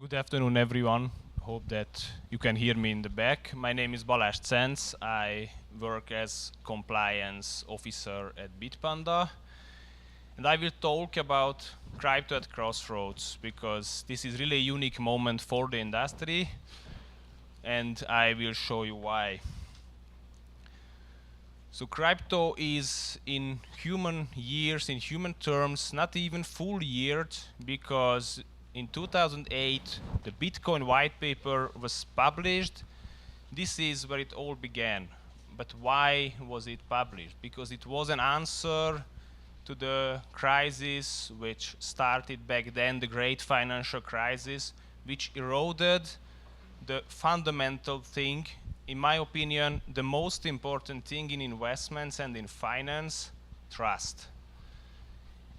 Good afternoon, everyone. Hope that you can hear me in the back. My name is Balazs Czencz. I work as compliance officer at Bitpanda. And I will talk about crypto at Crossroads because this is really a unique moment for the industry. And I will show you why. So crypto is in human years, in human terms, not even full yeared because in 2008, the Bitcoin white paper was published. This is where it all began. But why was it published? Because it was an answer to the crisis which started back then, the great financial crisis, which eroded the fundamental thing, in my opinion, the most important thing in investments and in finance, trust.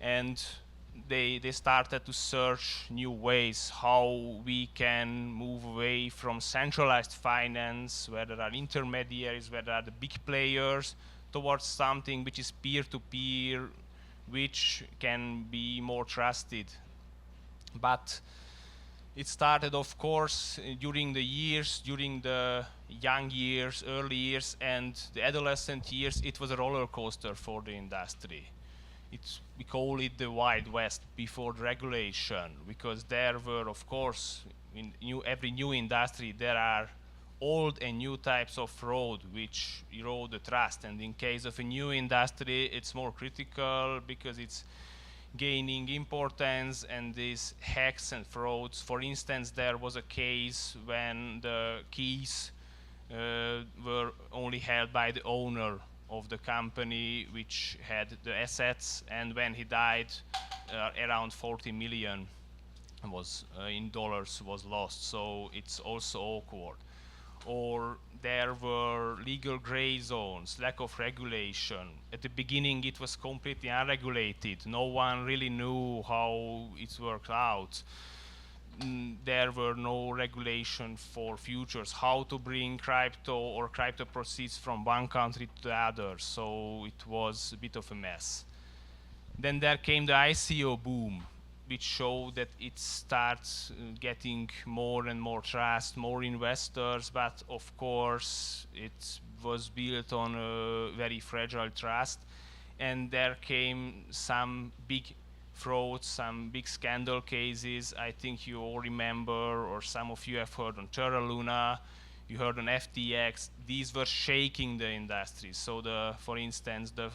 And they started to search new ways how we can move away from centralized finance, where there are intermediaries, where there are the big players, towards something which is peer-to-peer, which can be more trusted. But it started, of course, during the years, during the young years, early years, and the adolescent years. It was a roller coaster for the industry. We call it the Wild West before the regulation, because there were, of course, in every new industry, there are old and new types of fraud which erode the trust. And in case of a new industry, it's more critical because it's gaining importance, and these hacks and frauds. For instance, there was a case when the keys were only held by the owner of the company which had the assets, and when he died, around 40 million was in dollars was lost. So it's also awkward. Or there were legal gray zones, lack of regulation. At the beginning, it was completely unregulated. No one really knew how it worked out. There were no regulation for futures, how to bring crypto or crypto proceeds from one country to the other. So it was a bit of a mess. Then there came the ICO boom, which showed that it starts getting more and more trust, more investors, but of course it was built on a very fragile trust. And there came some big frauds, some big scandal cases. I think you all remember, or some of you have heard on Terra Luna, you heard on FTX. These were shaking the industry. So for instance, the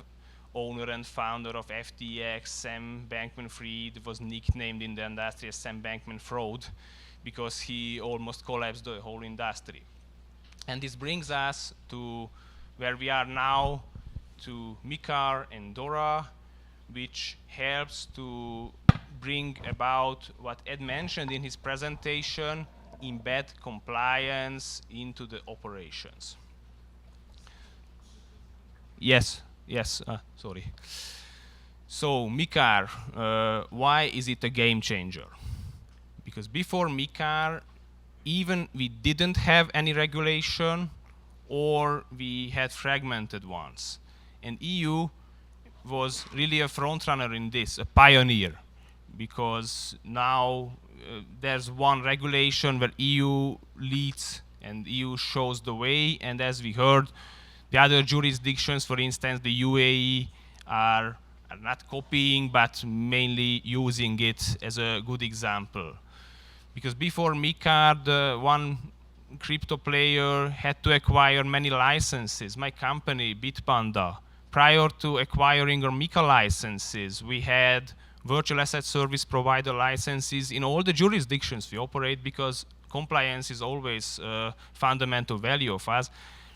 owner and founder of FTX, Sam Bankman-Fried, was nicknamed in the industry as Sam Bankman-Fraud because he almost collapsed the whole industry. And this brings us to where we are now, to MiCAR and DORA, which helps to bring about what Ed mentioned in his presentation, embed compliance into the operations. Yes, sorry. So MiCAR, why is it a game changer? Because before MiCAR, even we didn't have any regulation, or we had fragmented ones. And EU was really a front runner in this, a pioneer, because now there's one regulation where EU leads and EU shows the way, and as we heard, the other jurisdictions, for instance, the UAE, are not copying, but mainly using it as a good example. Because before MiCAR, the one crypto player had to acquire many licenses. My company, Bitpanda, prior to acquiring our MiCAR licenses, we had virtual asset service provider licenses in all the jurisdictions we operate, because compliance is always a fundamental value of us.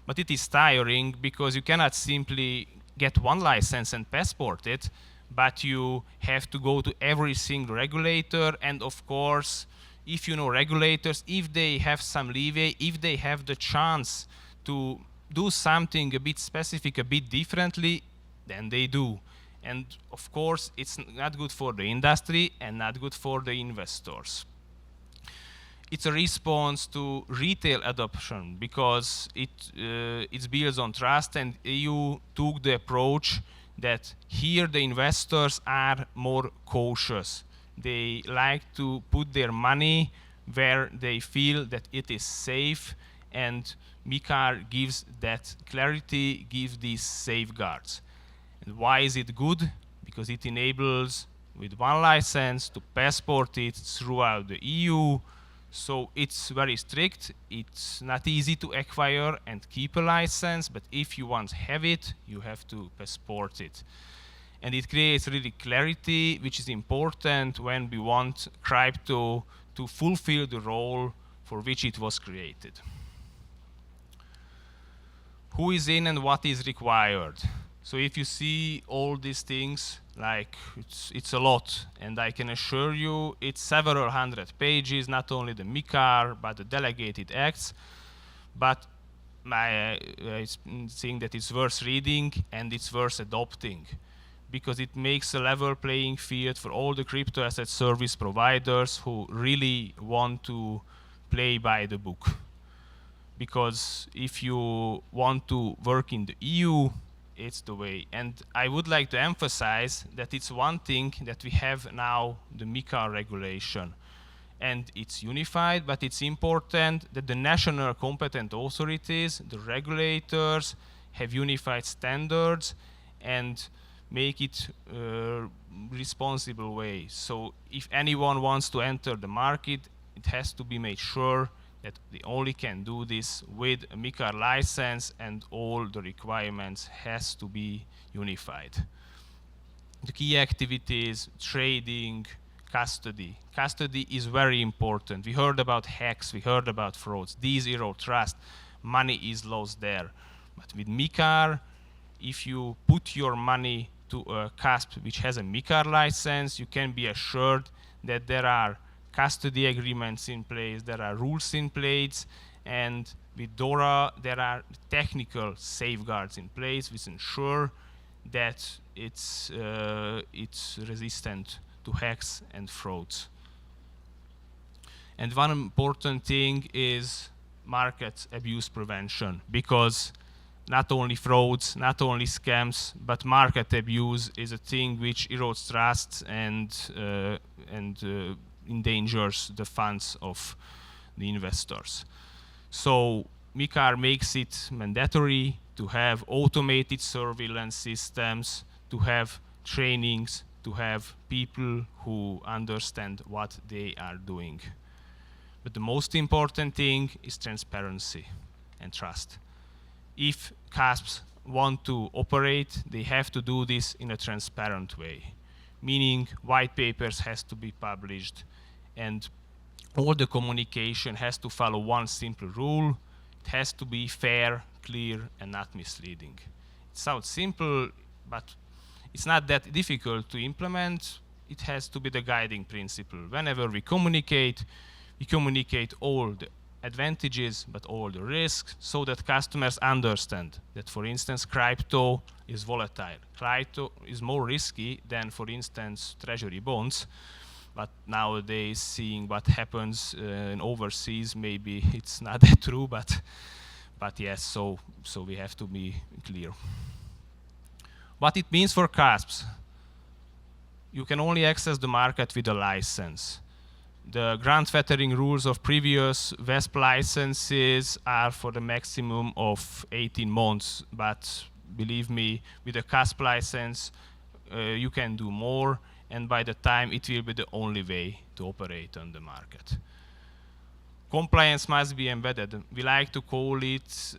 But it is tiring because you cannot simply get one license and passport it, but you have to go to every single regulator. And of course, if you know regulators, if they have some leeway, if they have the chance to do something a bit specific, a bit differently, then they do. And of course, it's not good for the industry and not good for the investors. It's a response to retail adoption because it's built on trust, and EU took the approach that here the investors are more cautious. They like to put their money where they feel that it is safe, and MiCAR gives that clarity, gives these safeguards. And why is it good? Because it enables, with one license, to passport it throughout the EU. So it's very strict. It's not easy to acquire and keep a license, but if you want to have it, you have to passport it. And it creates really clarity, which is important when we want crypto to fulfill the role for which it was created. Who is in and what is required? So if you see all these things, like it's a lot, and I can assure you it's several hundred pages, not only the MiCAR, but the delegated acts. But I think that it's worth reading and it's worth adopting, because it makes a level playing field for all the crypto asset service providers who really want to play by the book. Because if you want to work in the EU, it's the way. And I would like to emphasize that it's one thing that we have now the MiCAR regulation, and it's unified, but it's important that the national competent authorities, the regulators, have unified standards and make it responsible way. So if anyone wants to enter the market, it has to be made sure that they only can do this with a MiCAR license, and all the requirements has to be unified. The key activities: trading, custody. Custody is very important. We heard about hacks, we heard about frauds. These erode trust. Money is lost there. But with MiCAR, if you put your money to a cusp which has a MiCAR license, you can be assured that there are custody agreements in place, there are rules in place, and with DORA there are technical safeguards in place which ensure that it's resistant to hacks and frauds. And one important thing is market abuse prevention, because not only frauds, not only scams, but market abuse is a thing which erodes trust and endangers the funds of the investors. So MiCAR makes it mandatory to have automated surveillance systems, to have trainings, to have people who understand what they are doing. But the most important thing is transparency and trust. If CASPs want to operate, they have to do this in a transparent way, meaning white papers has to be published, and all the communication has to follow one simple rule. It has to be fair, clear, and not misleading. It sounds simple, but it's not that difficult to implement. It has to be the guiding principle. Whenever we communicate all the advantages, but all the risks, so that customers understand that, for instance, crypto is volatile. Crypto is more risky than, for instance, treasury bonds. But nowadays, seeing what happens in overseas, maybe it's not that true, but yes, so we have to be clear. What it means for CASPs: you can only access the market with a license. The grandfathering rules of previous VESP licenses are for the maximum of 18 months, but believe me, with a CASP license, you can do more, and by the time it will be the only way to operate on the market. Compliance must be embedded. We like to call it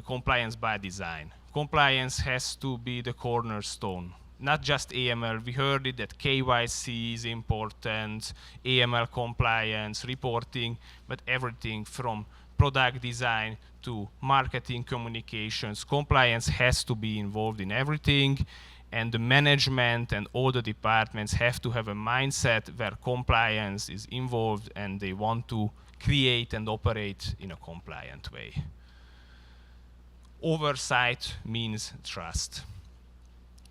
compliance by design. Compliance has to be the cornerstone. Not just AML. We heard it that KYC is important, AML compliance, reporting, but everything from product design to marketing communications. Compliance has to be involved in everything, and the management and all the departments have to have a mindset where compliance is involved and they want to create and operate in a compliant way. Oversight means trust.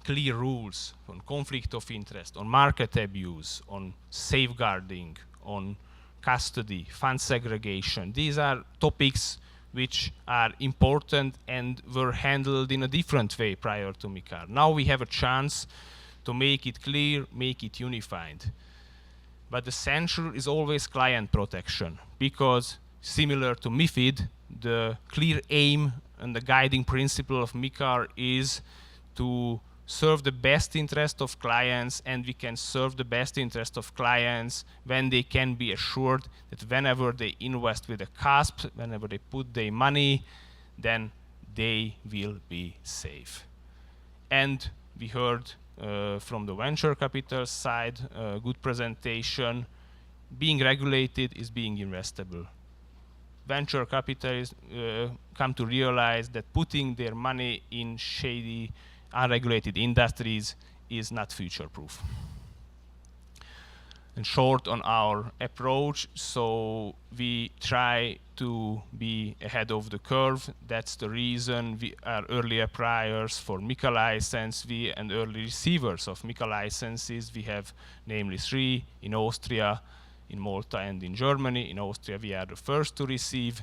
Clear rules on conflict of interest, on market abuse, on safeguarding, on custody, fund segregation. These are topics which are important and were handled in a different way prior to MiCAR. Now we have a chance to make it clear, make it unified. But the censure is always client protection, because similar to MiFID, the clear aim and the guiding principle of MiCAR is to serve the best interest of clients, and we can serve the best interest of clients when they can be assured that whenever they invest with a CASP, whenever they put their money, then they will be safe. And we heard from the venture capital side, good presentation. Being regulated is being investable. Venture capitalists come to realize that putting their money in shady, unregulated industries is not future-proof. And short on our approach, so we try to be ahead of the curve. That's the reason we are early appliers for MiCA license, and early receivers of MiCA licenses. We have namely 3 in Austria, in Malta, and in Germany. In Austria, we are the first to receive.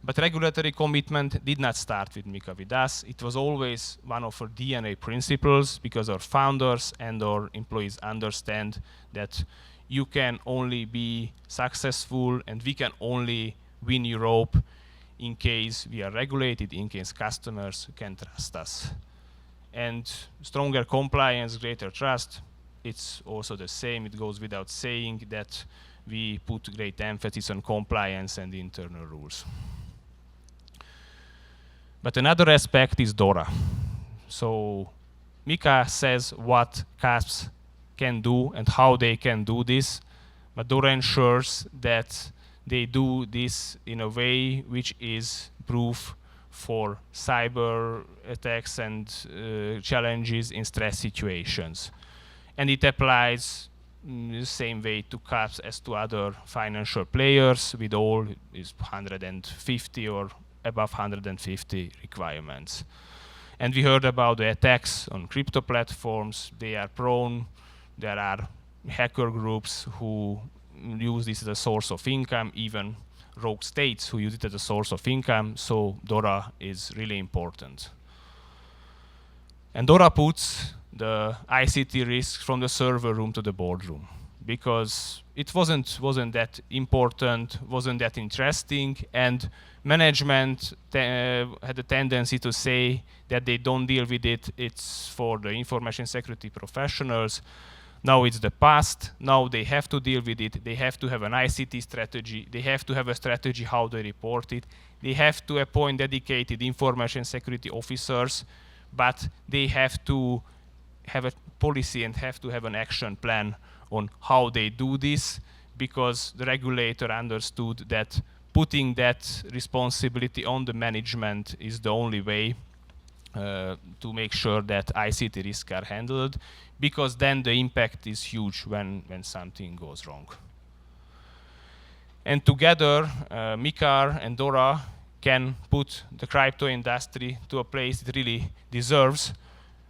But regulatory commitment did not start with MiCA with us. It was always one of our DNA principles, because our founders and our employees understand that you can only be successful and we can only win Europe in case we are regulated, in case customers can trust us. And stronger compliance, greater trust, it's also the same. It goes without saying that we put great emphasis on compliance and internal rules. But another aspect is DORA. So MiCA says what CASPs can do and how they can do this, but DORA ensures that they do this in a way which is proof for cyber attacks and challenges in stress situations. And it applies the same way to CASPs as to other financial players, with all is 150 or above 150 requirements. And we heard about the attacks on crypto platforms. They are prone. There are hacker groups who use this as a source of income, even rogue states who use it as a source of income. So DORA is really important. And DORA puts the ICT risk from the server room to the boardroom, because it wasn't that important, wasn't that interesting, and management had a tendency to say that they don't deal with it, it's for the information security professionals. Now it's the past, now they have to deal with it, they have to have an ICT strategy, they have to have a strategy how they report it, they have to appoint dedicated information security officers, but they have to have a policy and have to have an action plan on how they do this, because the regulator understood that putting that responsibility on the management is the only way to make sure that ICT risks are handled, because then the impact is huge when something goes wrong. And together, MiCAR and DORA can put the crypto industry to a place it really deserves,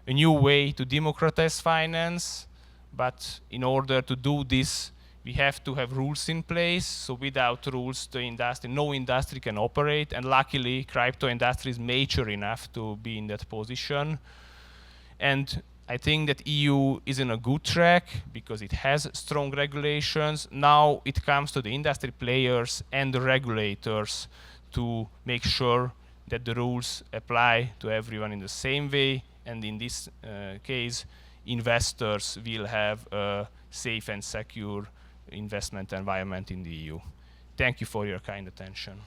a new way to democratize finance. But in order to do this, we have to have rules in place. So without rules, the industry, no industry can operate. And luckily, crypto industry is mature enough to be in that position. And I think that EU is in a good track because it has strong regulations. Now it comes to the industry players and the regulators to make sure that the rules apply to everyone in the same way. And in this case, investors will have a safe and secure investment environment in the EU. Thank you for your kind attention.